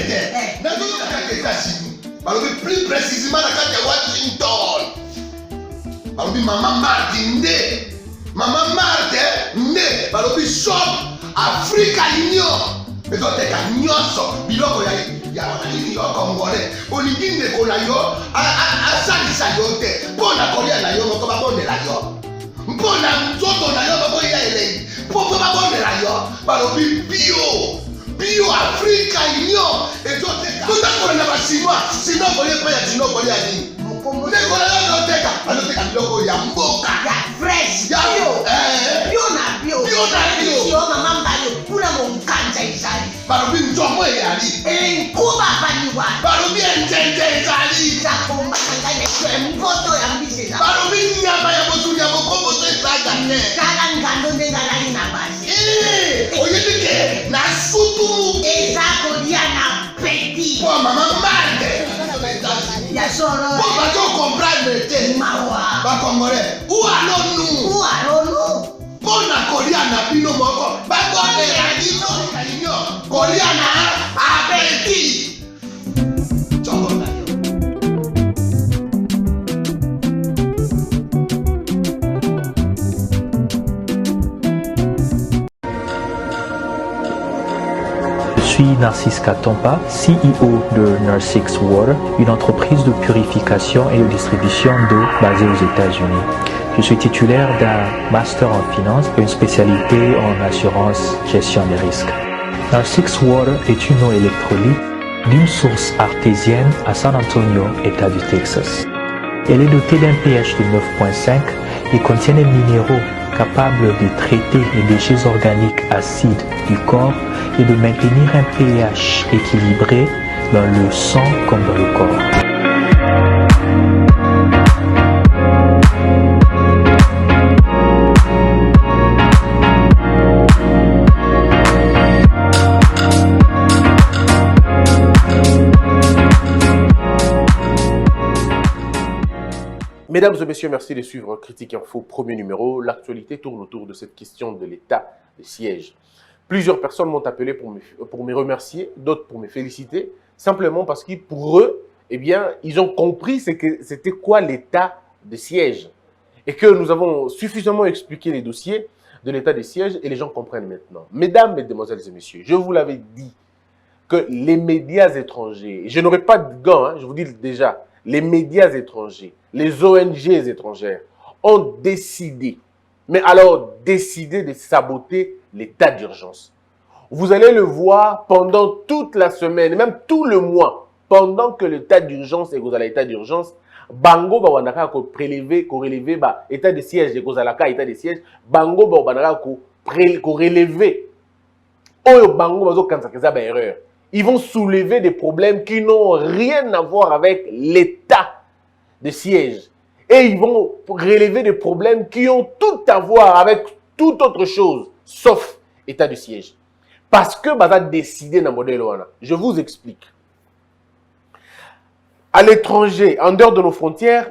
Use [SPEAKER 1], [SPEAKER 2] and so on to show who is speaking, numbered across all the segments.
[SPEAKER 1] Angleterre. Plus précisément dans Washington. Maman Martin né. Maman Martin né. Balobi shop Africa Union. Mais donc t'es qu'à nyonso. Biloko ya wanani yo Congolais. Olingi ndeko na yo asalisa yo te. Mpona kolia na yo moko babondela yo. Mpona nzoto na yo baboya elei. Poko babondela yo. Balobi bio Africa Union. Et donc t'es qu'à. Tout à fait na basinois. Sinon kolia pa ya sinon kolia ni. Ndeko na yo teka. Aloteka biloko ya mboka.
[SPEAKER 2] Ya fresh.
[SPEAKER 1] Ya
[SPEAKER 2] bio na bio.
[SPEAKER 1] Bio na bio.
[SPEAKER 2] Yo mama mbalo kuna monkanja izali.
[SPEAKER 1] Balobi nzomo yali.
[SPEAKER 2] Nkuba baniwa.
[SPEAKER 1] Balobi enjenje ezali.
[SPEAKER 2] Zakomba ngane kwe mboto ya mbiseza.
[SPEAKER 1] Balobi nyama ya botu ya bokombo to ezaga te.
[SPEAKER 2] Kala ngando ndengalali na basi.
[SPEAKER 1] Oyedike na sutu.
[SPEAKER 2] Ezako dia na petit.
[SPEAKER 1] Po mama mande.
[SPEAKER 2] Ya soro.
[SPEAKER 1] Po bato comprendre te.
[SPEAKER 2] Mawa.
[SPEAKER 1] Ba Congolais. Où allons-nous? Pona kolia na bino moko. Ba bonne ya bino. Kolia na abeti. Chobona yo.
[SPEAKER 3] Je suis Narcisse Katompa, CEO de Narsix Water, une entreprise de purification et de distribution d'eau basée aux États-Unis. Je suis titulaire d'un master en finance et une spécialité en assurance gestion des risques. Narsix Water est une eau électrolyte d'une source artésienne à San Antonio, État du Texas. Elle est dotée d'un pH de 9.5 et contient des minéraux capables de traiter les déchets organiques acides du corps et de maintenir un pH équilibré dans le sang comme dans le corps.
[SPEAKER 4] Mesdames et messieurs, merci de suivre Critique Info, premier numéro. L'actualité tourne autour de cette question de l'état de siège. Plusieurs personnes m'ont appelé pour me remercier, d'autres pour me féliciter, simplement parce que pour eux, eh bien, ils ont compris c'était quoi l'état de siège. Et que nous avons suffisamment expliqué les dossiers de l'état de siège et les gens comprennent maintenant. Mesdames, mesdemoiselles et messieurs, je vous l'avais dit que les médias étrangers, je n'aurai pas de gants, hein, je vous dis déjà, les médias étrangers, les ONG étrangères ont décidé, mais alors décidé de saboter l'état d'urgence. Vous allez le voir pendant toute la semaine, même tout le mois, pendant que l'état d'urgence est à l'état d'urgence, bango ba wanaka ko prélever, ko relever ba état de siège, ko zalaka état de siège, bango ba wanaka ko relever. Oyo bango bazo kansakeza ba erreur. Ils vont soulever des problèmes qui n'ont rien à voir avec l'état de siège. Et ils vont relever des problèmes qui ont tout à voir avec toute autre chose, sauf état de siège. Parce que bah, ça a décidé dans le modèle. Je vous explique. À l'étranger, en dehors de nos frontières,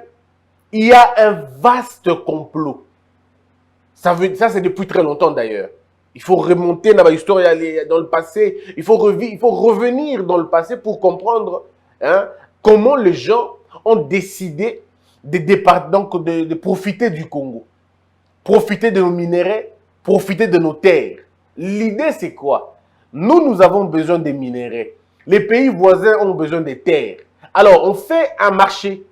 [SPEAKER 4] il y a un vaste complot. Ça c'est depuis très longtemps d'ailleurs. Il faut remonter dans l'histoire, dans le passé. Il faut revenir dans le passé pour comprendre comment les gens ont décidé de profiter du Congo. Profiter de nos minéraux, profiter de nos terres. L'idée, c'est quoi? Nous avons besoin des minéraux. Les pays voisins ont besoin des terres. Alors, on fait un marché.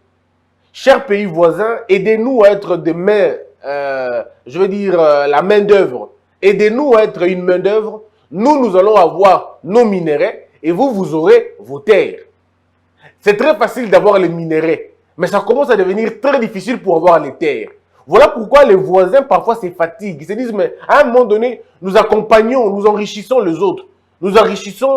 [SPEAKER 4] Chers pays voisins, aidez-nous à être des mains, la main d'œuvre. Aidez-nous à être une main d'œuvre. Nous allons avoir nos minéraux et vous aurez vos terres. C'est très facile d'avoir les minéraux, mais ça commence à devenir très difficile pour avoir les terres. Voilà pourquoi les voisins parfois se fatiguent. Ils se disent, mais à un moment donné, nous accompagnons, nous enrichissons les autres. Nous enrichissons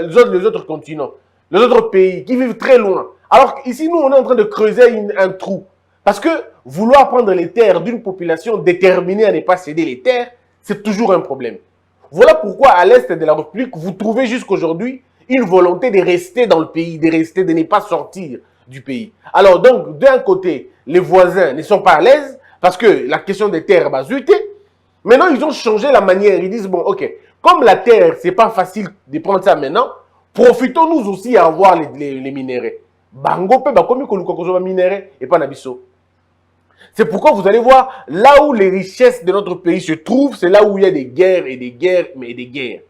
[SPEAKER 4] les autres continents, les autres pays qui vivent très loin. Alors ici, nous, on est en train de creuser un trou. Parce que vouloir prendre les terres d'une population déterminée à ne pas céder les terres, c'est toujours un problème. Voilà pourquoi à l'est de la République, vous trouvez jusqu'aujourd'hui une volonté de rester dans le pays, de ne pas sortir du pays. Alors donc, d'un côté, les voisins ne sont pas à l'aise parce que la question des terres va zuter. Maintenant, ils ont changé la manière. Ils disent, bon, ok, comme la terre, c'est pas facile de prendre ça maintenant, Profitons-nous aussi à avoir les minéraux. Bango pe bakomi koluka kozoma minéraux et pas nabiso. C'est pourquoi vous allez voir, là où les richesses de notre pays se trouvent, c'est là où il y a des guerres et des guerres, mais des guerres.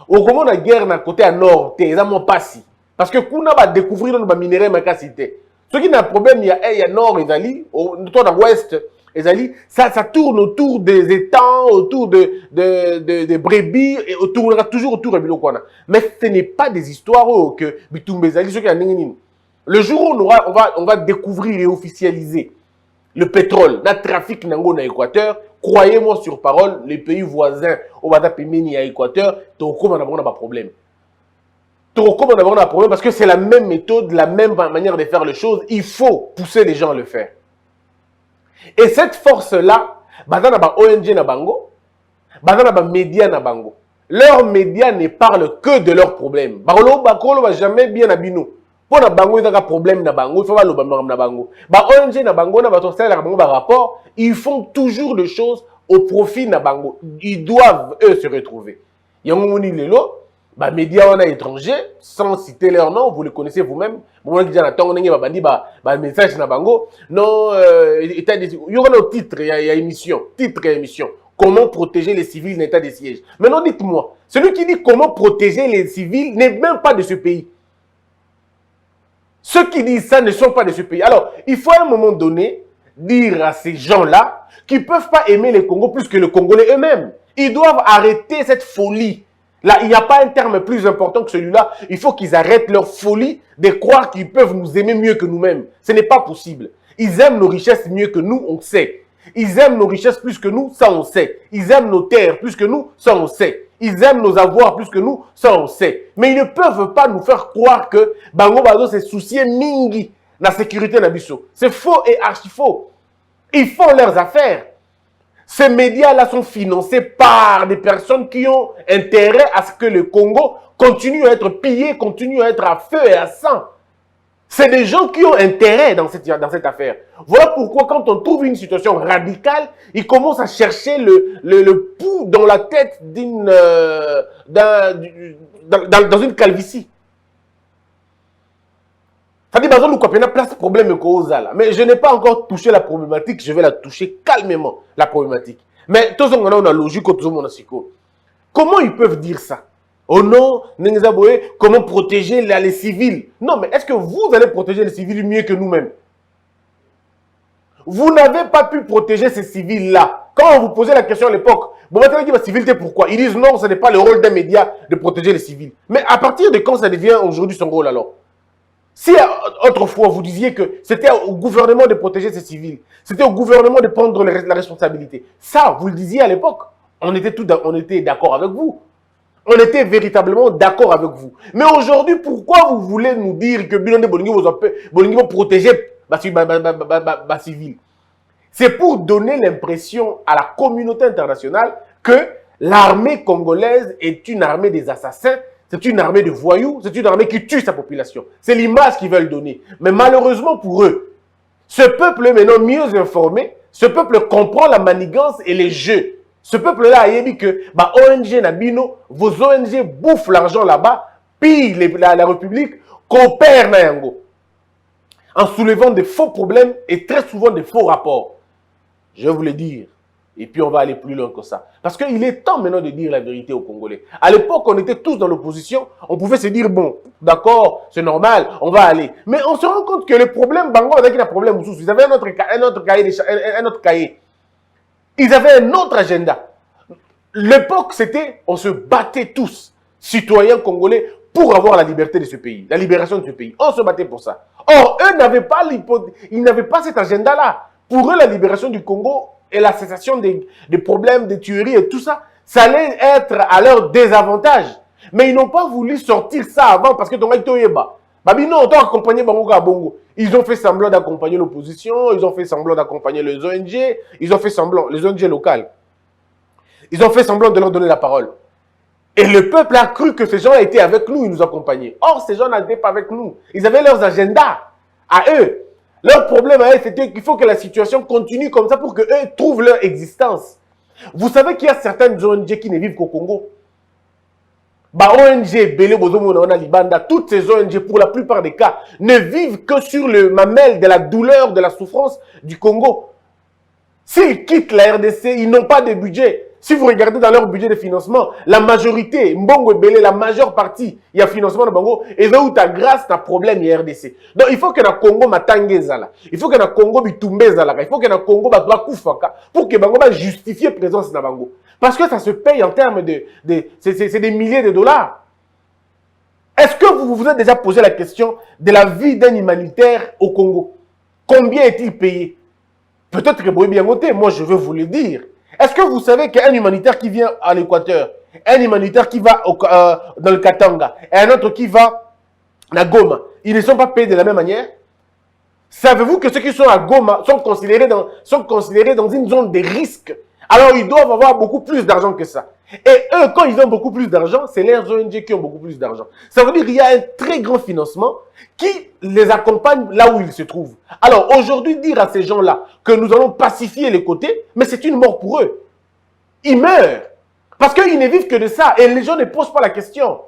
[SPEAKER 4] Au comment la guerre n'a côté à nord, t'es exactement pas si. Parce que kuna va découvrir nos minéraux ma cité. Ce qui n'a problème, il y a nord et zali, toi dans l'ouest, et zali, ça tourne autour des étangs, autour des brebis, et toujours autour de Bilokwana. Mais ce n'est pas des histoires que Bitumbe zali, ce qui a n'ingénin. Le jour où on va découvrir et officialiser le pétrole, le trafic nango na Équateur, croyez-moi sur parole, les pays voisins, au Bada Pimeni à Équateur, on n'a pas de problème. On a un problème parce que c'est la même méthode, la même manière de faire les choses. Il faut pousser les gens à le faire. Et cette force-là, bazana ba ONG na bango, bazana ba médias na bango. Leurs médias ne parlent que de leurs problèmes. Bakolo va jamais bien abino. Pour na bango, il y a un problème na bango, il faut pas le na bango. Ba ONG na bango na ba torsel na bango ba rapport, ils font toujours des choses au profit na bango. Ils doivent eux se retrouver. Yangomoni lelo. Bah, médias on a étrangers, sans citer leur nom, vous le connaissez vous-même. Bon, qui message na bango. Non, il y aura un titre, il y a émission. Titre et émission. Comment protéger les civils en état de siège. Maintenant, dites-moi, celui qui dit comment protéger les civils n'est même pas de ce pays. Ceux qui disent ça ne sont pas de ce pays. Alors, il faut à un moment donné dire à ces gens-là qu'ils ne peuvent pas aimer les Congos plus que les Congolais eux-mêmes. Ils doivent arrêter cette folie. Là, il n'y a pas un terme plus important que celui-là. Il faut qu'ils arrêtent leur folie de croire qu'ils peuvent nous aimer mieux que nous-mêmes. Ce n'est pas possible. Ils aiment nos richesses mieux que nous, on sait. Ils aiment nos richesses plus que nous, ça on sait. Ils aiment nos terres plus que nous, ça on sait. Ils aiment nos avoirs plus que nous, ça on sait. Mais ils ne peuvent pas nous faire croire que Bango Bazo s'est soucié mingi la sécurité nabiso. C'est faux et archi faux. Ils font leurs affaires. Ces médias-là sont financés par des personnes qui ont intérêt à ce que le Congo continue à être pillé, continue à être à feu et à sang. C'est des gens qui ont intérêt dans cette affaire. Voilà pourquoi quand on trouve une situation radicale, ils commencent à chercher le pouls dans la tête dans une calvitie. Ça dit, nous avons place problème là. Mais je n'ai pas encore touché la problématique, je vais la toucher calmement, la problématique. Mais tous on a logique, comment ils peuvent dire ça? Oh non, comment protéger les civils? Non, mais est-ce que vous allez protéger les civils mieux que nous-mêmes? Vous n'avez pas pu protéger ces civils-là. Quand on vous posait la question à l'époque, bon, maintenant, la civilité, pourquoi? Ils disent non, ce n'est pas le rôle d'un média de protéger les civils. Mais à partir de quand ça devient aujourd'hui son rôle alors? Si autrefois vous disiez que c'était au gouvernement de protéger ces civils, c'était au gouvernement de prendre la responsabilité, ça, vous le disiez à l'époque, on était d'accord avec vous. On était véritablement d'accord avec vous. Mais aujourd'hui, pourquoi vous voulez nous dire que Bilonde Bolingi va protéger les civils? C'est pour donner l'impression à la communauté internationale que l'armée congolaise est une armée des assassins. C'est une armée de voyous, c'est une armée qui tue sa population. C'est l'image qu'ils veulent donner. Mais malheureusement pour eux, ce peuple est maintenant mieux informé, ce peuple comprend la manigance et les jeux. Ce peuple-là a dit que ONG Nabino, vos ONG bouffent l'argent là-bas, pillent la République, coopèrent Nayango, en soulevant des faux problèmes et très souvent des faux rapports. Je vais vous le dire. Et puis on va aller plus loin que ça. Parce qu'il est temps maintenant de dire la vérité aux Congolais. À l'époque, on était tous dans l'opposition. On pouvait se dire, bon, d'accord, c'est normal, on va aller. Mais on se rend compte que le problème, Bango avec un problème, ils avaient un autre cahier. Ils avaient un autre agenda. L'époque, c'était, on se battait tous, citoyens congolais, pour avoir la liberté de ce pays, la libération de ce pays. On se battait pour ça. Or, eux n'avaient pas cet agenda-là. Pour eux, la libération du Congo et la cessation des problèmes, des tueries et tout ça, ça allait être à leur désavantage. Mais ils n'ont pas voulu sortir ça avant parce que ton gars Toyeba. Babino, on t'a accompagné Bango à Bongo. Ils ont fait semblant d'accompagner l'opposition, ils ont fait semblant d'accompagner les ONG, ils ont fait semblant, les ONG locales. Ils ont fait semblant de leur donner la parole. Et le peuple a cru que ces gens étaient avec nous, ils nous accompagnaient. Or, ces gens n'étaient pas avec nous. Ils avaient leurs agendas à eux. Leur problème à eux, c'était qu'il faut que la situation continue comme ça pour qu'eux trouvent leur existence. Vous savez qu'il y a certaines ONG qui ne vivent qu'au Congo. Bah, ONG, Belé, Bozomo, Libanda, toutes ces ONG, pour la plupart des cas, ne vivent que sur le mamelle de la douleur, de la souffrance du Congo. S'ils quittent la RDC, ils n'ont pas de budget. Si vous regardez dans leur budget de financement, la majorité, Mbongo et Belé, la majeure partie, il y a financement de Bango, et là où tu as grâce, tu as problème, il y a RDC. Donc il faut que le Congo matangue zala. Il faut que le Congo bitumbe zala. Il faut que le Congo bakufaka pour que Bango va justifier présence dans Bango. Parce que ça se paye en termes c'est des milliers de dollars. Est-ce que vous vous êtes déjà posé la question de la vie d'un humanitaire au Congo? Combien est-il payé? Peut-être que vous bien noté, moi je veux vous le dire. Est-ce que vous savez qu'un humanitaire qui vient à l'Équateur, un humanitaire qui va dans le Katanga, et un autre qui va à Goma, ils ne sont pas payés de la même manière? Savez-vous que ceux qui sont à Goma sont considérés dans une zone de risque? Alors ils doivent avoir beaucoup plus d'argent que ça. Et eux, quand ils ont beaucoup plus d'argent, c'est leurs ONG qui ont beaucoup plus d'argent. Ça veut dire qu'il y a un très grand financement qui les accompagne là où ils se trouvent. Alors aujourd'hui, dire à ces gens-là que nous allons pacifier les côtés, mais c'est une mort pour eux. Ils meurent. Parce qu'ils ne vivent que de ça. Et les gens ne posent pas la question.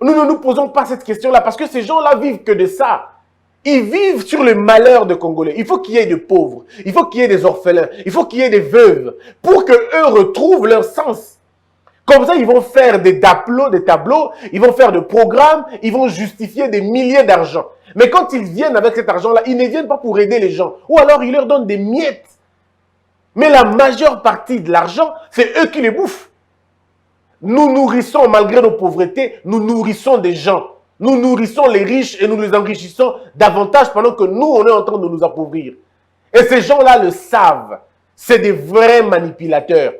[SPEAKER 4] Nous ne nous posons pas cette question-là parce que ces gens-là vivent que de ça. Ils vivent sur le malheur des Congolais. Il faut qu'il y ait des pauvres. Il faut qu'il y ait des orphelins. Il faut qu'il y ait des veuves. Pour qu'eux retrouvent leur sens. Comme ça, ils vont faire des tableaux. Ils vont faire des programmes. Ils vont justifier des milliers d'argent. Mais quand ils viennent avec cet argent-là, ils ne viennent pas pour aider les gens. Ou alors, ils leur donnent des miettes. Mais la majeure partie de l'argent, c'est eux qui les bouffent. Nous nourrissons, malgré nos pauvretés, nous nourrissons des gens. Nous nourrissons les riches et nous les enrichissons davantage pendant que nous, on est en train de nous appauvrir. Et ces gens-là le savent. C'est des vrais manipulateurs.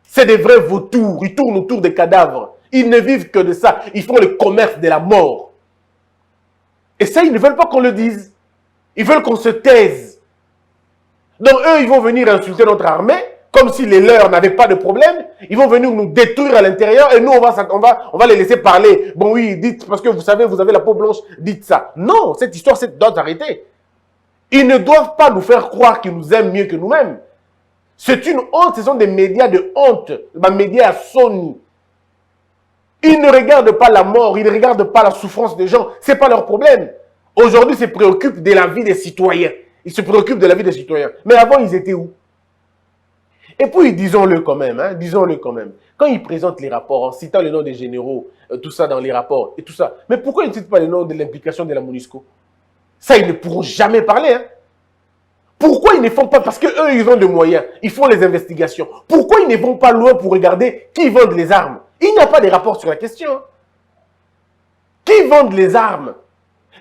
[SPEAKER 4] C'est des vrais vautours. Ils tournent autour des cadavres. Ils ne vivent que de ça. Ils font le commerce de la mort. Et ça, ils ne veulent pas qu'on le dise. Ils veulent qu'on se taise. Donc eux, ils vont venir insulter notre armée, comme si les leurs n'avaient pas de problème. Ils vont venir nous détruire à l'intérieur et nous, on va les laisser parler. Bon oui, dites, parce que vous savez, vous avez la peau blanche, dites ça. Non, cette histoire, doit arrêter. Ils ne doivent pas nous faire croire qu'ils nous aiment mieux que nous-mêmes. C'est une honte, ce sont des médias de honte, des médias à Sony. Ils ne regardent pas la mort, ils ne regardent pas la souffrance des gens. Ce n'est pas leur problème. Aujourd'hui, ils se préoccupent de la vie des citoyens. Ils se préoccupent de la vie des citoyens. Mais avant, ils étaient où? Et puis, disons-le quand même, hein, disons-le quand même. Quand ils présentent les rapports, en citant le nom des généraux, tout ça dans les rapports et tout ça, mais pourquoi ils ne citent pas le nom de l'implication de la MONUSCO? Ça, ils ne pourront jamais parler. Hein. Pourquoi ils ne font pas? Parce qu'eux, ils ont des moyens. Ils font les investigations. Pourquoi ils ne vont pas loin pour regarder qui vend les armes? Il n'y a pas de rapport sur la question. Hein. Qui vendent les armes?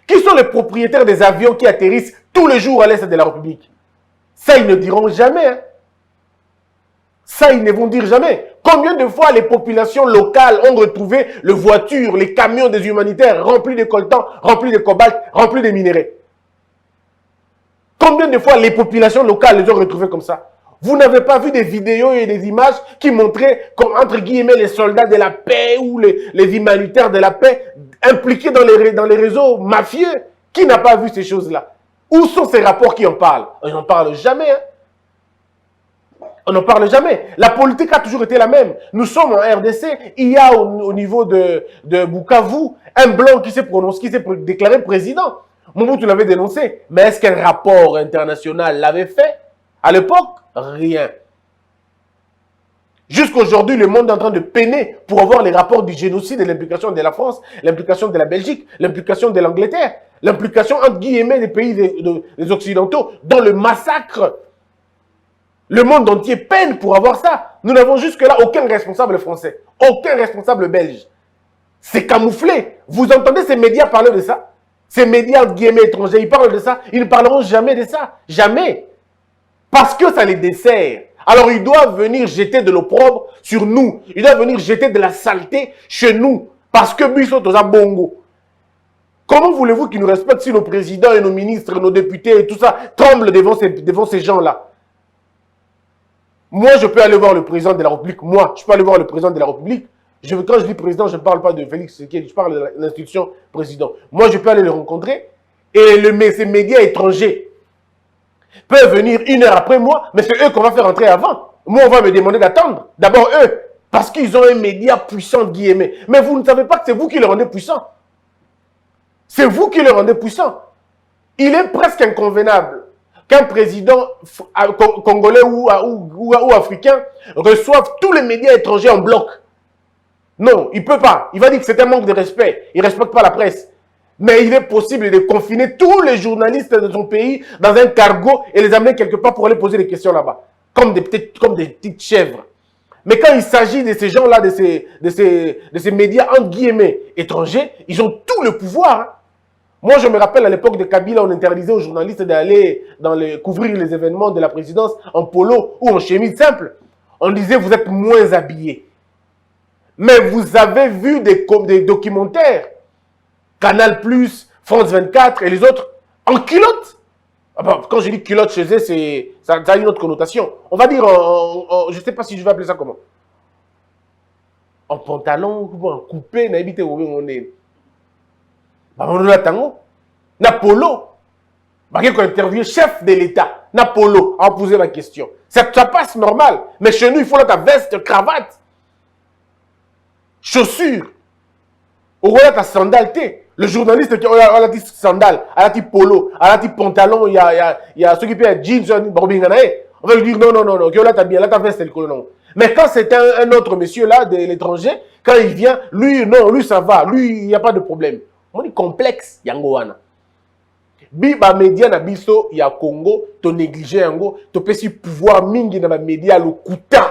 [SPEAKER 4] Qui sont les propriétaires des avions qui atterrissent tous les jours à l'est de la République? Ça, ils ne diront jamais. Hein. Ça, ils ne vont dire jamais. Combien de fois les populations locales ont retrouvé les voitures, les camions des humanitaires remplis de coltan, remplis de cobalt, remplis de minerais? Combien de fois les populations locales les ont retrouvés comme ça? Vous n'avez pas vu des vidéos et des images qui montraient, comme entre guillemets, les soldats de la paix ou les humanitaires de la paix impliqués dans les réseaux mafieux? Qui n'a pas vu ces choses-là? Où sont ces rapports qui en parlent? On n'en parle jamais. Hein? On n'en parle jamais. La politique a toujours été la même. Nous sommes en RDC. Il y a au niveau de Bukavu un blanc qui s'est déclaré président. Mobutu l'avait dénoncé. Mais est-ce qu'un rapport international l'avait fait? À l'époque, rien. Jusqu'aujourd'hui, le monde est en train de peiner pour avoir les rapports du génocide et l'implication de la France, l'implication de la Belgique, l'implication de l'Angleterre, l'implication entre guillemets des pays des Occidentaux dans le massacre. Le monde entier peine pour avoir ça. Nous n'avons jusque-là aucun responsable français, aucun responsable belge. C'est camouflé. Vous entendez ces médias parler de ça? Ces médias entre guillemets étrangers, ils parlent de ça. Ils ne parleront jamais de ça. Jamais. Parce que ça les dessert. Alors ils doivent venir jeter de l'opprobre sur nous. Ils doivent venir jeter de la saleté chez nous. Parce que nous sommes à bongo. Comment voulez-vous qu'ils nous respectent si nos présidents et nos ministres, nos députés et tout ça tremblent devant ces gens-là? Moi, je peux aller voir le président de la République. Moi, je peux aller voir le président de la République. Quand je dis président, je ne parle pas de Félix Tshisekedi, je parle de l'institution président. Moi, je peux aller le rencontrer. Et ces médias étrangers peuvent venir 1 heure après moi, mais c'est eux qu'on va faire entrer avant. Moi, on va me demander d'attendre. D'abord, eux. Parce qu'ils ont un média puissant, guillemets. Mais vous ne savez pas que c'est vous qui le rendez puissant. C'est vous qui le rendez puissant. Il est presque inconvenable qu'un président congolais ou africain reçoive tous les médias étrangers en bloc. Non, il ne peut pas. Il va dire que c'est un manque de respect. Il ne respecte pas la presse. Mais il est possible de confiner tous les journalistes de son pays dans un cargo et les amener quelque part pour aller poser des questions là-bas. Comme des petites chèvres. Mais quand il s'agit de ces gens-là, de ces médias entre guillemets étrangers, ils ont tout le pouvoir. Hein. Moi, je me rappelle à l'époque de Kabila, on interdisait aux journalistes d'aller couvrir les événements de la présidence en polo ou en chemise simple. On disait, vous êtes moins habillés. Mais vous avez vu des documentaires, Canal+, France 24 et les autres, en culotte. Ah ben, quand je dis culotte chez eux, ça a une autre connotation. On va dire, je ne sais pas si je vais appeler ça comment. En pantalon, en coupé, on habité où on est. Na polo. Quand on interviewe chef de l'État, na polo, on a posé la question. Ça passe normal. Mais chez nous, il faut la veste, cravate, chaussures. Au roi, ta sandale, le journaliste qui a dit sandale, a dit polo, a dit pantalon, il y a ceux qui paient jeans, on va lui dire non, là, t'as bien, là, ta veste, c'est le colon. Mais quand c'est un autre monsieur là, de l'étranger, quand il vient, lui, non, lui, ça va, lui, il n'y a pas de problème. On dit complexe, yangoana. Biba média na biso ya Congo, to négligé yango, to pesi pouvoir mingi na ba média le coûtant.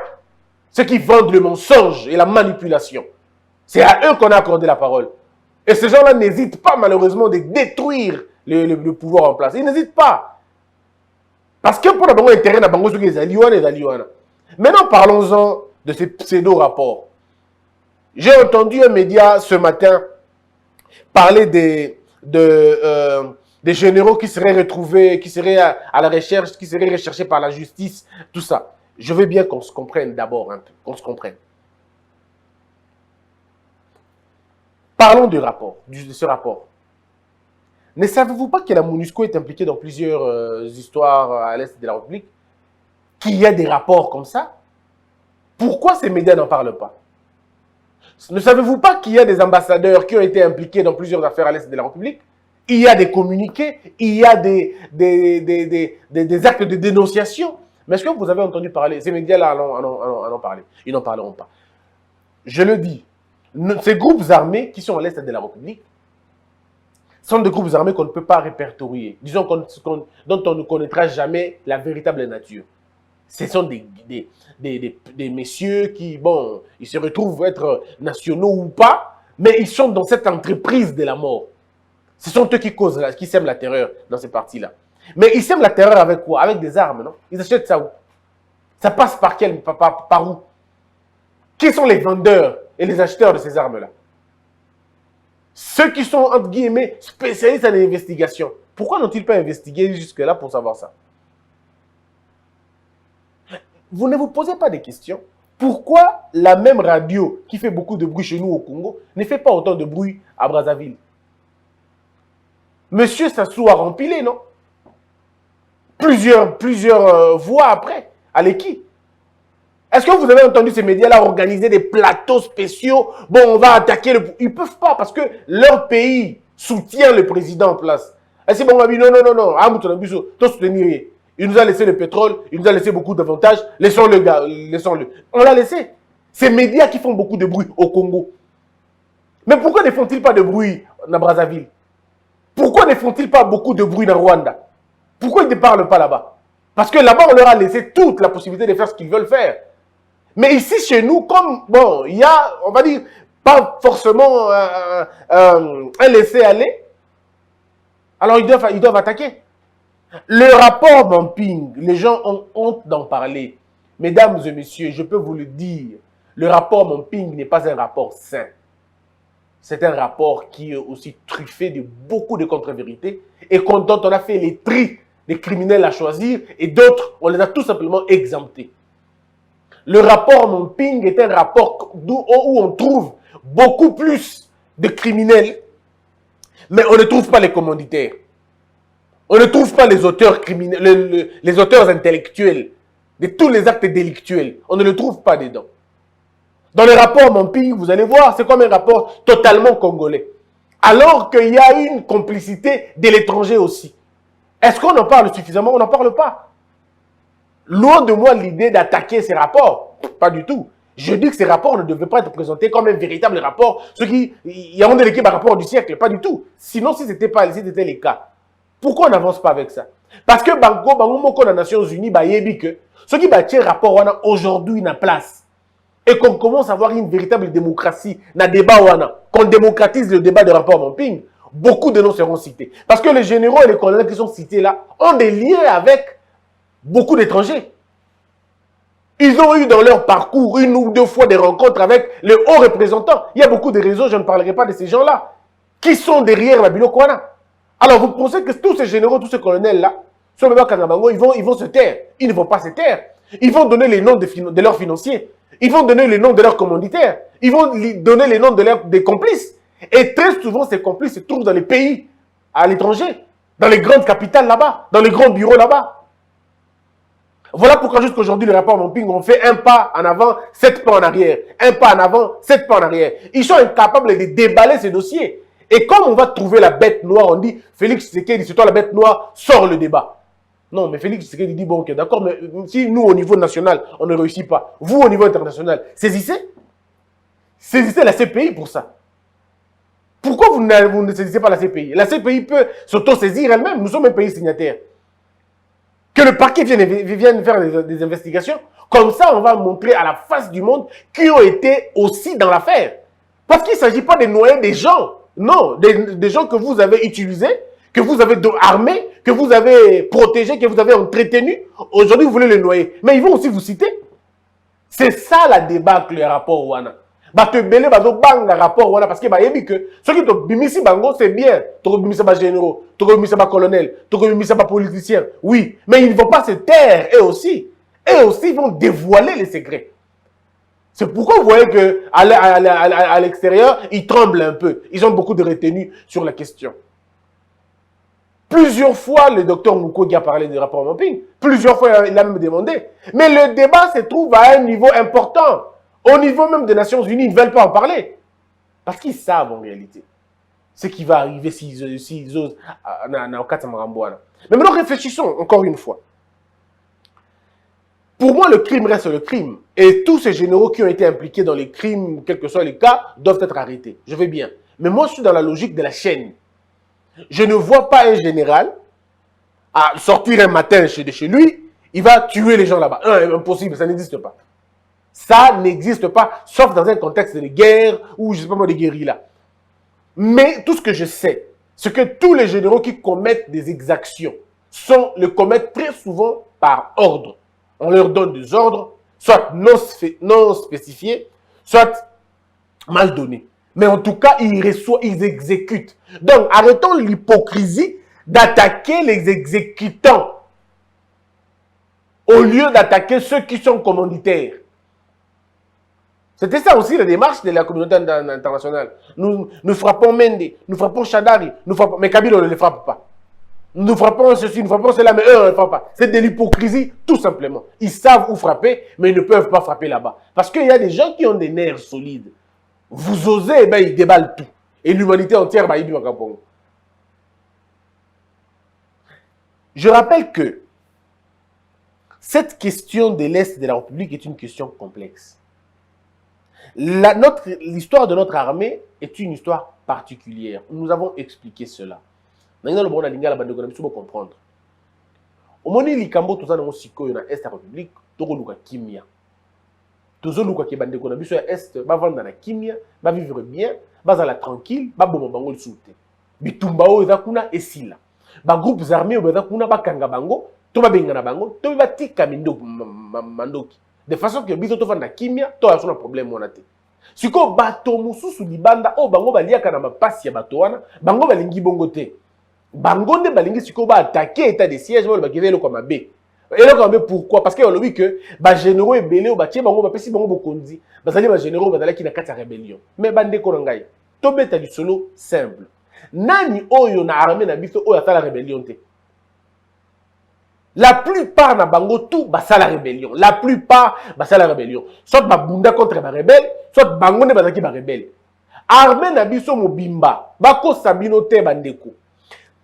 [SPEAKER 4] Ceux qui vendent le mensonge et la manipulation. C'est à eux qu'on a accordé la parole. Et ces gens-là n'hésitent pas malheureusement de détruire le pouvoir en place. Ils n'hésitent pas. Parce que pour la intérêt na bango soki ezaliwana ezaliwana. Maintenant parlons-en de ces pseudo-rapports. J'ai entendu un média ce matin parler des généraux qui seraient retrouvés, qui seraient à la recherche, qui seraient recherchés par la justice, tout ça. Je veux bien qu'on se comprenne d'abord un peu, qu'on se comprenne. Parlons du rapport, de ce rapport. Ne savez-vous pas que la MONUSCO est impliquée dans plusieurs histoires à l'Est de la République? Qu'il y a des rapports comme ça? Pourquoi ces médias n'en parlent pas? Ne savez-vous pas qu'il y a des ambassadeurs qui ont été impliqués dans plusieurs affaires à l'Est de la République? Il y a des communiqués, il y a des actes de dénonciation. Mais est-ce que vous avez entendu parler? Ces médias-là en ont parlé. Ils n'en parleront pas. Je le dis, ces groupes armés qui sont à l'Est de la République sont des groupes armés qu'on ne peut pas répertorier. Disons dont on ne connaîtra jamais la véritable nature. Ce sont des messieurs qui, bon, ils se retrouvent être nationaux ou pas, mais ils sont dans cette entreprise de la mort. Ce sont eux qui sèment la terreur dans ces parties-là. Mais ils sèment la terreur avec quoi? Avec des armes, non? Ils achètent ça où? Ça passe par où? Qui sont les vendeurs et les acheteurs de ces armes-là? Ceux qui sont, entre guillemets, spécialistes en investigation. Pourquoi n'ont-ils pas investigué jusque-là pour savoir ça? Vous ne vous posez pas des questions. Pourquoi la même radio qui fait beaucoup de bruit chez nous au Congo ne fait pas autant de bruit à Brazzaville? Monsieur Sassou a rempilé, non? Plusieurs voix après, à l'équipe. Est-ce que vous avez entendu ces médias-là organiser des plateaux spéciaux? Bon, on va attaquer le... Ils ne peuvent pas parce que leur pays soutient le président en place. Et c'est bon, on va dire non. Il nous a laissé le pétrole, il nous a laissé beaucoup d'avantages. Laissons-le, gars, laissons-le. On l'a laissé. Ces médias qui font beaucoup de bruit au Congo. Mais pourquoi ne font-ils pas de bruit à Brazzaville? Pourquoi ne font-ils pas beaucoup de bruit dans Rwanda? Pourquoi ils ne parlent pas là-bas? Parce que là-bas, on leur a laissé toute la possibilité de faire ce qu'ils veulent faire. Mais ici, chez nous, comme, bon, il y a, on va dire, pas forcément un laisser-aller, alors ils doivent attaquer. Le rapport Mamping, les gens ont honte d'en parler. Mesdames et messieurs, je peux vous le dire, le rapport Mamping n'est pas un rapport sain. C'est un rapport qui est aussi truffé de beaucoup de contre-vérités et dont on a fait les tris des criminels à choisir et d'autres, on les a tout simplement exemptés. Le rapport Mamping est un rapport où on trouve beaucoup plus de criminels, mais on ne trouve pas les commanditaires. On ne trouve pas les auteurs criminels, les auteurs intellectuels de tous les actes délictuels. On ne le trouve pas dedans. Dans le rapport Mamping, vous allez voir, c'est comme un rapport totalement congolais. Alors qu'il y a une complicité de l'étranger aussi. Est-ce qu'on en parle suffisamment? On n'en parle pas. Loin de moi l'idée d'attaquer ces rapports. Pas du tout. Je dis que ces rapports ne devaient pas être présentés comme un véritable rapport. Ceux qui, il y a de l'équipe un rapport du siècle. Pas du tout. Sinon, si c'était les cas, pourquoi on n'avance pas avec ça? Parce que Bango Moko dans les Nations Unies, que ceux qui battent rapport aujourd'hui na place. Et qu'on commence à avoir une véritable démocratie, na débat qu'on démocratise le débat de rapport Mamping, beaucoup de noms seront cités. Parce que les généraux et les colonels qui sont cités là ont des liens avec beaucoup d'étrangers. Ils ont eu dans leur parcours une ou deux fois des rencontres avec les hauts représentants. Il y a beaucoup de réseaux, je ne parlerai pas de ces gens-là, qui sont derrière Babilo Kwana. Alors vous pensez que tous ces généraux, tous ces colonels-là, sur le Kanabango, ils vont se taire. Ils ne vont pas se taire. Ils vont donner les noms de leurs financiers. Ils vont donner les noms de leurs commanditaires. Ils vont donner les noms des complices. Et très souvent, ces complices se trouvent dans les pays, à l'étranger, dans les grandes capitales là-bas, dans les grands bureaux là-bas. Voilà pourquoi jusqu'aujourd'hui, le rapport Mamping, on fait un pas en avant, 7 pas en arrière. Un pas en avant, 7 pas en arrière. Ils sont incapables de déballer ces dossiers. Et comme on va trouver la bête noire, on dit, Félix Tshisekedi, c'est toi la bête noire, sors le débat. Non, mais Félix Tshisekedi dit, bon, ok, d'accord, mais si nous, au niveau national, on ne réussit pas, vous, au niveau international, saisissez. Saisissez la CPI pour ça. Pourquoi vous ne saisissez pas la CPI? La CPI peut s'auto-saisir elle-même. Nous sommes un pays signataire. Que le parquet vienne faire des investigations. Comme ça, on va montrer à la face du monde qui ont été aussi dans l'affaire. Parce qu'il ne s'agit pas de noyer des gens. Non, des gens que vous avez utilisés, que vous avez armés, que vous avez protégés, que vous avez entretenus. Aujourd'hui, vous voulez les noyer. Mais ils vont aussi vous citer. C'est ça la débâcle, le rapport Wana. Te belé banga rapport Wana parce que ceux qui te bimisi bango c'est bien. Tu bimisi ba généraux, tu bimisi ba colonel, tu bimisi ba politicien. Oui, mais ils ne vont pas se taire eux aussi. Eux aussi ils vont dévoiler les secrets. C'est pourquoi vous voyez que à l'extérieur, ils tremblent un peu. Ils ont beaucoup de retenue sur la question. Plusieurs fois, le docteur Mukwege a parlé du rapport Mamping. Plusieurs fois, il a même demandé. Mais le débat se trouve à un niveau important. Au niveau même des Nations Unies, ils ne veulent pas en parler. Parce qu'ils savent en réalité ce qui va arriver s'ils osent dans Katamaramboana. Mais maintenant, réfléchissons encore une fois. Pour moi, le crime reste le crime. Et tous ces généraux qui ont été impliqués dans les crimes, quel que soit les cas, doivent être arrêtés. Je vais bien. Mais moi, je suis dans la logique de la chaîne. Je ne vois pas un général à sortir un matin chez lui, il va tuer les gens là-bas. Impossible, ça n'existe pas. Ça n'existe pas, sauf dans un contexte de guerre ou, je ne sais pas moi, de guérilla. Mais tout ce que je sais, c'est que tous les généraux qui commettent des exactions le commettent très souvent par ordre. On leur donne des ordres, soit non spécifiés, soit mal donnés. Mais en tout cas, ils exécutent. Donc, arrêtons l'hypocrisie d'attaquer les exécutants au lieu d'attaquer ceux qui sont commanditaires. C'était ça aussi la démarche de la communauté internationale. Nous frappons Mende, nous frappons Chadari, mais Kabila ne les frappe pas. Nous frappons ceci, nous frappons cela, mais eux ne les frappent pas. C'est de l'hypocrisie, tout simplement. Ils savent où frapper, mais ils ne peuvent pas frapper là-bas. Parce qu'il y a des gens qui ont des nerfs solides. Vous osez, ils déballent tout. Et l'humanité entière, ils disent Wakapongo. Je rappelle que cette question de l'Est de la République est une question complexe. L'histoire de notre armée est une histoire particulière. Nous avons expliqué cela. Maintenant, le bon alinga la bande de comprendre. Au moment où les Cambo tous en siko na Est de la République, toko luka kimia. Tous luka ki bande de biso Est, ba vendre na kimia, ba vivre bien, ba zala tranquille, ba bomo bango soute. Bitumba o eza kuna esila. Ba groupes armés o eza kuna ba kanga bango, to ba benga na bango, to ba tika mandoki. De façon que biso to fanda kimia, to a son problème on a te. Siko bato mususu libanda o bango baliaka na mapasi ya bato wana, bango balingi bongo te. Bango nde balingi siko ba attaquer état de siège ba bakivelo comme mabe. Et là comme pourquoi? Parce que on dit que ba généraux ebelé o ba tie bango ba pesi bango bokonzi, bazali ba généraux bazala ki na kati ya rébellion. Mais bande ko ngai. To beta du solo simple. Nani oyo na armée na biso oyo atala rébellion te. La plupart na bango tout basa la rébellion. La plupart basa la rébellion. Soit babunda contre ba rebelle, soit bango ne bazaki ba rebelle. Armée na biso mobimba, bako sabino te bandeko.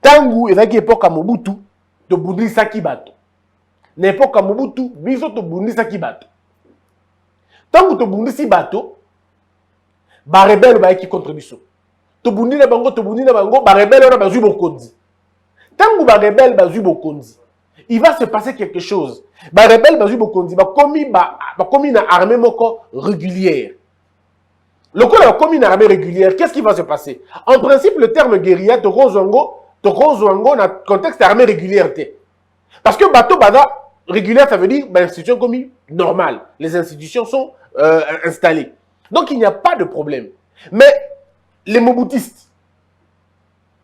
[SPEAKER 4] Tangu ezaki époque Mobutu, to bundisaki bato. Na époque Mobutu, biso to bundisaki bato. Tangu to bundisi bato, ba rebelle ba yaki contre biso. To bundi na bango, ba rebelle na bazui bokonzi. Tangu ba rebelle bazui bokonzi, il va se passer quelque chose. Ba rebelle bazui bokonzi, ba komi na armée moko régulière. Le coup de la commune armée régulière, qu'est-ce qui va se passer? En principe, le terme guérilla, Tokozwango, dans le contexte armée régulière. Parce que bateau bada régulière, ça veut dire institution commis normale. Les institutions sont installées. Donc il n'y a pas de problème. Mais les mobutistes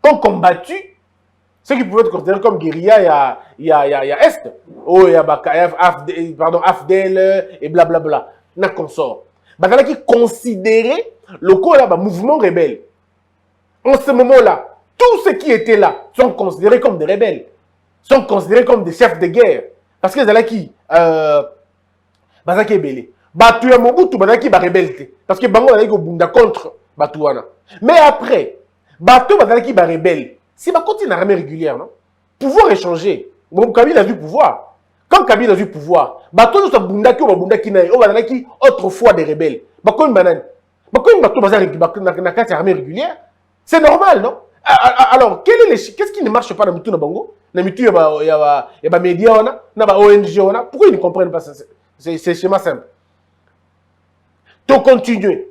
[SPEAKER 4] ont combattu ceux qui pouvaient être considérés comme guérilla, il y a Est, il y a Afdel et blablabla, n'a consort. Bazala qui considérait le mouvement rebelle. En ce moment-là, tous ceux qui étaient là sont considérés comme des rebelles, sont considérés comme des chefs de guerre. Parce que Bazala qui est belé. Batuya Mobutu, Bazala qui est rebelle. Parce que Bango Bazala qui est contre Batouana. Mais après, Batu Bazala qui est rebelle. Si Bako est une armée régulière, non? Pouvoir échanger. Bon, Kabila a du pouvoir. Quand Kabila a eu pouvoir, bateau de Bundaki ou Bundaki naï, ou Banaki autrefois des rebelles. Bateau une banane. Bateau une bateau bazar armée régulière. C'est normal, non? Alors, qu'est-ce qui ne marche pas dans Mitou Nabango? Dans Mitou, il y a des médias, il y a des ONG. Pourquoi ils ne comprennent pas ça? C'est schéma simple. Tu continues.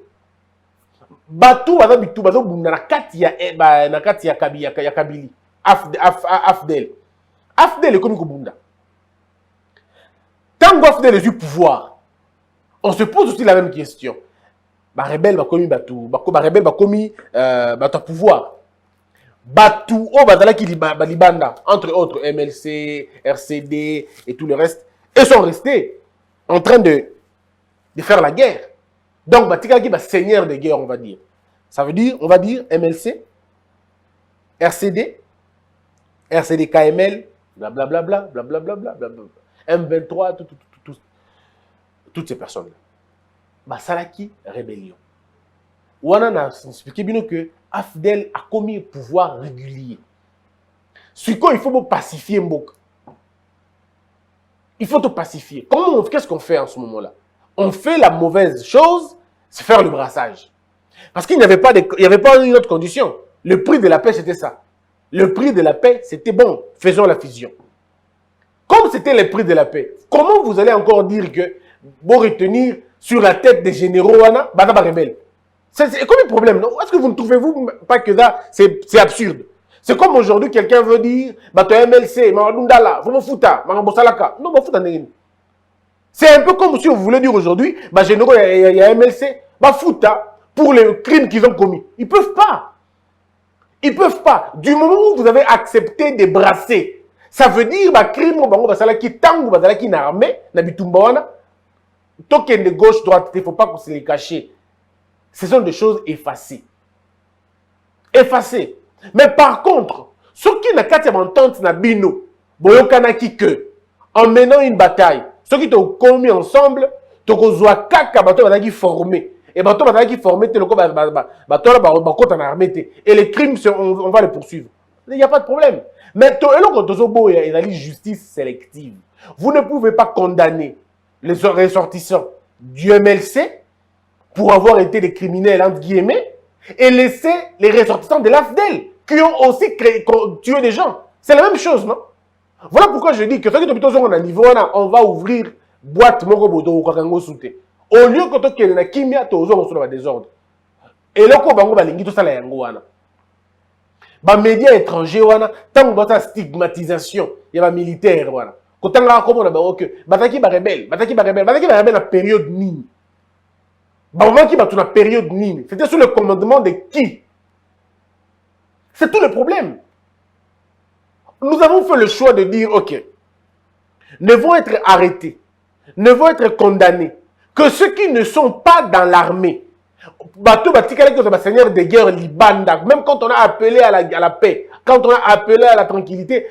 [SPEAKER 4] Bateau bazar Mitou, bateau Bundaki ya Kabili. Afdel. Afdel est comme Bunda. Tant qu'on a eu pouvoir, on se pose aussi la même question. Ba rebelle va commis batou, ba rebelle va commis pouvoir. Batou o bazala ki libanda entre autres MLC, RCD et tout le reste, ils sont restés en train de faire la guerre. Donc batika ki ba seigneur de guerre on va dire. Ça veut dire on va dire MLC, RCD, RCD KML, blablabla, blablabla, M23, toutes ces personnes-là. Basalaki, rébellion. On a expliqué bien que Afdel a commis un pouvoir régulier. Ce qu'il faut pacifier Mbok. Il faut te pacifier. Qu'est-ce qu'on fait en ce moment-là? On fait la mauvaise chose, c'est faire le brassage. Parce qu'il n'y avait pas une autre condition. Le prix de la paix, c'était ça. Le prix de la paix, c'était bon. Faisons la fusion. Comme c'était le prix de la paix, comment vous allez encore dire que vous retenir sur la tête des généraux, Badaba rebelle? C'est comme un problème, non? Est-ce que vous ne trouvez-vous pas que ça, c'est absurde? C'est comme aujourd'hui, quelqu'un veut dire, Bato MLC, Maradundala, vous me foutez, Marabosalaka. Non, vous foutez. C'est un peu comme si vous voulez dire aujourd'hui, généraux, il y a MLC, foutez pour les crimes qu'ils ont commis. Ils ne peuvent pas. Ils ne peuvent pas. Du moment où vous avez accepté de brasser, ça veut dire que crime qui tango qui na armée na bitumbawana token de gauche droite il faut pas qu'on se les cache. Ce sont des choses effacées. Effacées. Mais par contre, ceux qui na kati entente na bino boyokana ki que en menant une bataille, ceux qui t'ont commis ensemble, tokozwa kaka bato bazaki formé et bato bazaki formé te loko bato en armée et les crimes on va les poursuivre. Il n'y a pas de problème. Mais il y a une justice sélective. Vous ne pouvez pas condamner les ressortissants du MLC pour avoir été des criminels, entre guillemets, et laisser les ressortissants de l'AFDEL qui ont aussi tué des gens. C'est la même chose, non? Voilà pourquoi je dis que on va ouvrir boîte Mogobodo ou Kakango Souté. Au lieu que tu aies kimia, tu as des ordres. Et là, tu as tout ça. Les médias étrangers, tant que stigmatisation, il y a des militaires. Quand on a dit Bataki rebelle na période nini. Bataki na période nini. C'était sous le commandement de qui? C'est tout le problème. Nous avons fait le choix de dire, ok, ne vont être arrêtés, ne vont être condamnés que ceux qui ne sont pas dans l'armée. Seigneur de guerre Libanda, même quand on a appelé à la paix, quand on a appelé à la tranquillité,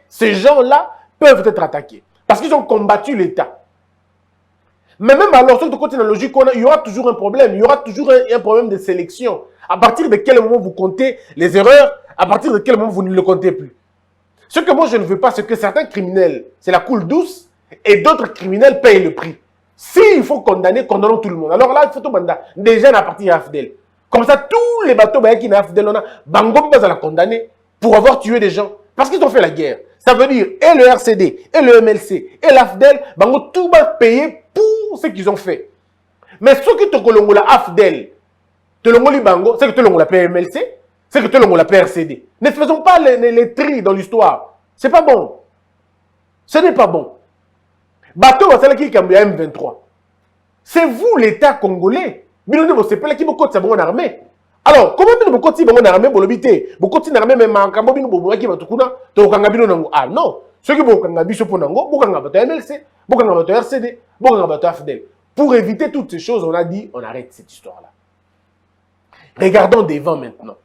[SPEAKER 4] ces gens-là peuvent être attaqués. Parce qu'ils ont combattu l'État. Mais même alors, sur le côté de la logique, il y aura toujours un problème. Il y aura toujours un problème de sélection. À partir de quel moment vous comptez les erreurs, à partir de quel moment vous ne le comptez plus. Ce que moi je ne veux pas, c'est que certains criminels, c'est la coule douce, et d'autres criminels payent le prix. S'il faut condamner, condamnons tout le monde. Alors là, il faut tout mandat. Déjà, à partir d'Afdel. Comme ça, tous les bateaux qui sont Afdel, on a Bango peut la condamner pour avoir tué des gens. Parce qu'ils ont fait la guerre. Ça veut dire, et le RCD, et le MLC, et l'Afdel, Bango tout va payer pour ce qu'ils ont fait. Mais ceux qui te colongent la Afdel, te l'ongoli Bango, c'est que te l'ongoli la PMLC, c'est que te l'ongoli la PRCD. Ne faisons pas les tris dans l'histoire. C'est pas bon. Ce n'est pas bon. Bateau, c'est qui est M23. C'est vous, l'État congolais. C'est pas qui beaucoup de bonne armée. Alors, comment vous beaucoup de bonne armée pour l'habiter? Beaucoup de armée, même en Cambo, vous qui va tout coup. Ah non. Ceux qui vont Kangabi, ce pour Nango, beaucoup de MLC, beaucoup de RCD, beaucoup de AFDEL. Pour éviter toutes ces choses, on a dit, on arrête cette histoire-là. Regardons devant maintenant.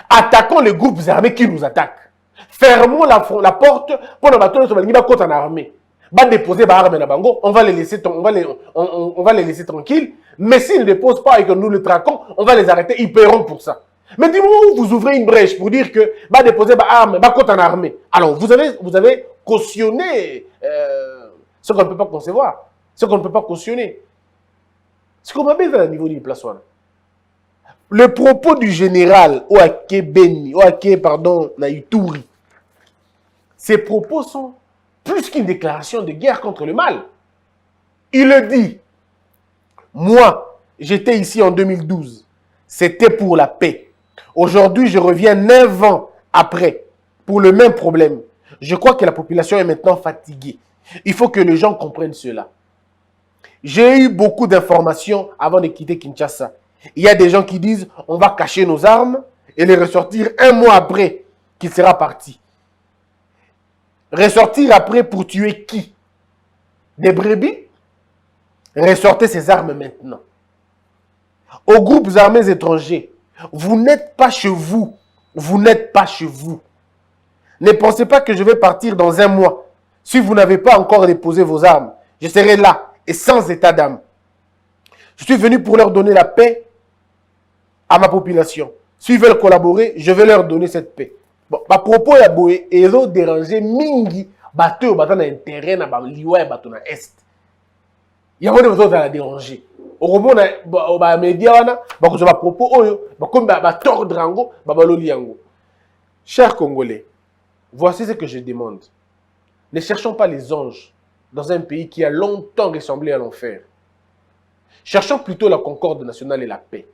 [SPEAKER 4] Attaquons les groupes armés qui nous attaquent. Fermons la porte pour nos bateaux en armée. Va déposer armes na bango, on va les laisser tranquilles. Mais s'ils ne déposent pas et que nous le traquons, on va les arrêter. Ils paieront pour ça. Mais dis-moi où vous ouvrez une brèche pour dire que va déposer armes, va côte en armée. Alors vous avez cautionné ce qu'on ne peut pas concevoir, ce qu'on ne peut pas cautionner. Ce qu'on m'appelle à niveau du place. Le propos du général Naïtouri, ces propos sont plus qu'une déclaration de guerre contre le mal. Il le dit. Moi, j'étais ici en 2012. C'était pour la paix. Aujourd'hui, je reviens 9 ans après pour le même problème. Je crois que la population est maintenant fatiguée. Il faut que les gens comprennent cela. J'ai eu beaucoup d'informations avant de quitter Kinshasa. Il y a des gens qui disent on va cacher nos armes et les ressortir 1 mois après qu'il sera parti. Ressortir après pour tuer qui? Des brebis? Ressortez ces armes maintenant. Aux groupes armés étrangers, vous n'êtes pas chez vous. Vous n'êtes pas chez vous. Ne pensez pas que je vais partir dans 1 mois. Si vous n'avez pas encore déposé vos armes, je serai là et sans état d'âme. Je suis venu pour leur donner la paix à ma population. S'ils veulent collaborer, je vais leur donner cette paix. Bon, à propos ya boye, ils ont dérangé mingi bateau na intérêt na ba liwa bateau na est. Il y a des gens qui ont dérangé. Au robot na média wana ba ko ba propos oyo ba comme ba tordre yango ba baloli yango. Chers Congolais, voici ce que je demande. Ne cherchons pas les anges dans un pays qui a longtemps ressemblé à l'enfer. Cherchons plutôt la concorde nationale et la paix.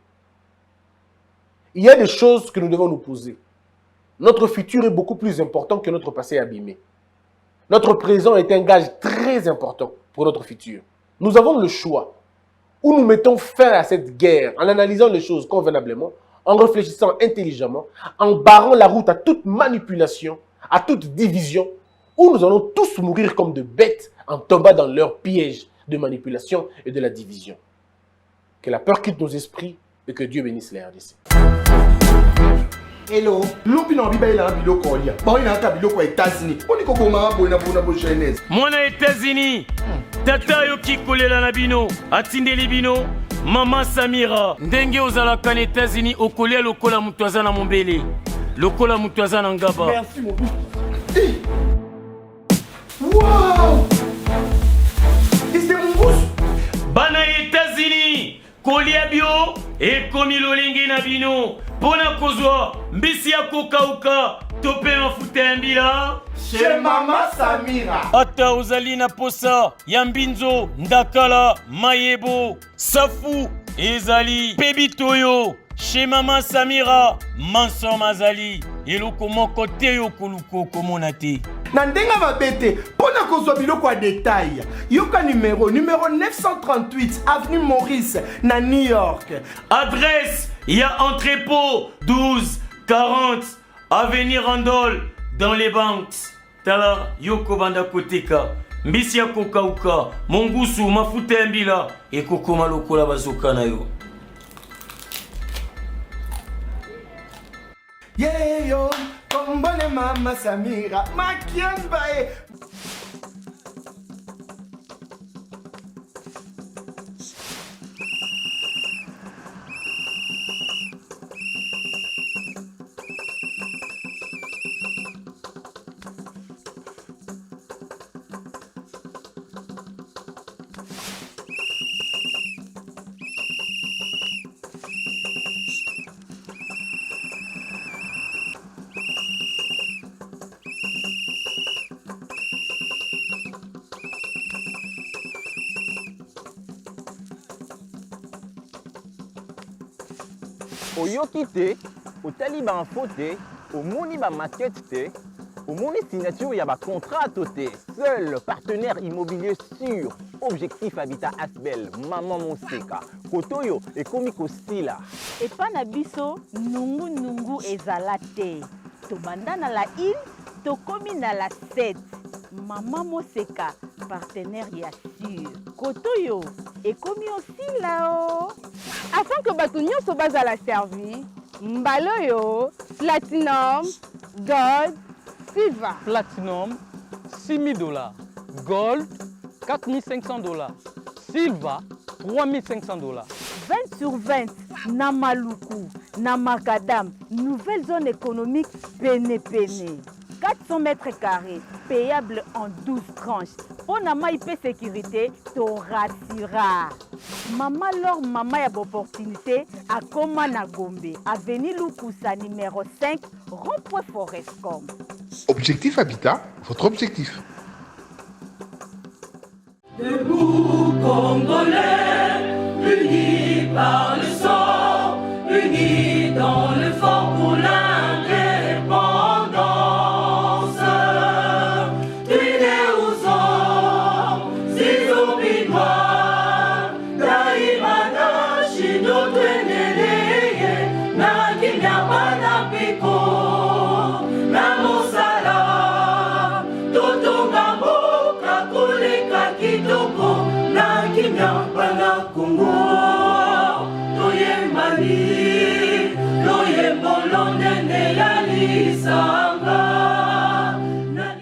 [SPEAKER 4] Il y a des choses que nous devons nous poser. Notre futur est beaucoup plus important que notre passé abîmé. Notre présent est un gage très important pour notre futur. Nous avons le choix. Où nous mettons fin à cette guerre en analysant les choses convenablement, en réfléchissant intelligemment, en barrant la route à toute manipulation, à toute division, où nous allons tous mourir comme de bêtes en tombant dans leur piège de manipulation et de la division. Que la peur quitte nos esprits et que Dieu bénisse les RDC.
[SPEAKER 2] Hello.
[SPEAKER 5] Lupino bibaila biloko olia. Bon ina ta biloko États-Unis. Oni ko boma bona bo jeunesse.
[SPEAKER 6] Mwana États-Unis. Tata yo kikolela na bino, atindeli bino, Mama Samira. Ndenge ozalaka na États-Unis okolia lokola mutu aza na mombele. Lokola mutu aza na ngaba.
[SPEAKER 5] Merci mon fils. Wow! C'est mon bouche.
[SPEAKER 6] Bana États-Unis, kolia bio ekomi lolingi na bino. Pona kozwa mbisi ya kokauka tope mafuta ya mbila
[SPEAKER 5] Chez Mama Samira.
[SPEAKER 6] ata ozali na posa ya mbinzo ndakala mayebo safu ezali pebitoyo chez Mama Samira manso mazali eloko moko te yo koluko komona te
[SPEAKER 5] Na ndenga mabete, pona kozwa biloko ya détail. Yoka numéro 938 avenue Maurice na New York.
[SPEAKER 6] adresse ya entrepôt 1240 avenue Randol dans les banques tala yoko banda koteka mbisi ya kokauka mongusu mafuta ya mbila ekokoma lokola bazoka na yo.
[SPEAKER 5] Yeah yo, kombone Mama Samira, makiambae.
[SPEAKER 7] oyoki te, otali ba info te, omoni ba maquette te, omoni signature ya ba contrat te. Seul partenaire immobilier sûr, Objectif Habitat Asbel, Maman Moseka. Kotoyo ekomi kosila.
[SPEAKER 8] Epa na biso nungu ezala te. Tobanda na la île, tokomi na la 7. Maman Moseka, partenaire ya sûr. Kotoyo ekomi osila o.
[SPEAKER 9] Afin que bato nyonso bazala servi, mbaloyo, platinum, gold, silver.
[SPEAKER 10] Platinum, $6,000. Gold, $4,500. Silver, $3,500.
[SPEAKER 8] 20 sur 20, na Maluku, na Makadam, nouvelle zone économique Pene. 400 mètres carrés, payable en 12 tranches. Pour na IP sécurité, to rassura. Maman Laure, maman y a d'opportunité à Koma na Gombe, avenue Lukusa numéro 5, rond-point Forestcom.
[SPEAKER 11] Objectif Habitat, votre objectif.
[SPEAKER 6] Debout Congolais, unis par le sang, unis dans le fort pour l'indépendance. Unis aux hommes, si obinois, daimana shido tweneleye, na kimya bana piko, na mosala, totonga mboka koleka kitoko, na kimya bana Kongo. Toyembani, toyembolo nene ya lisa.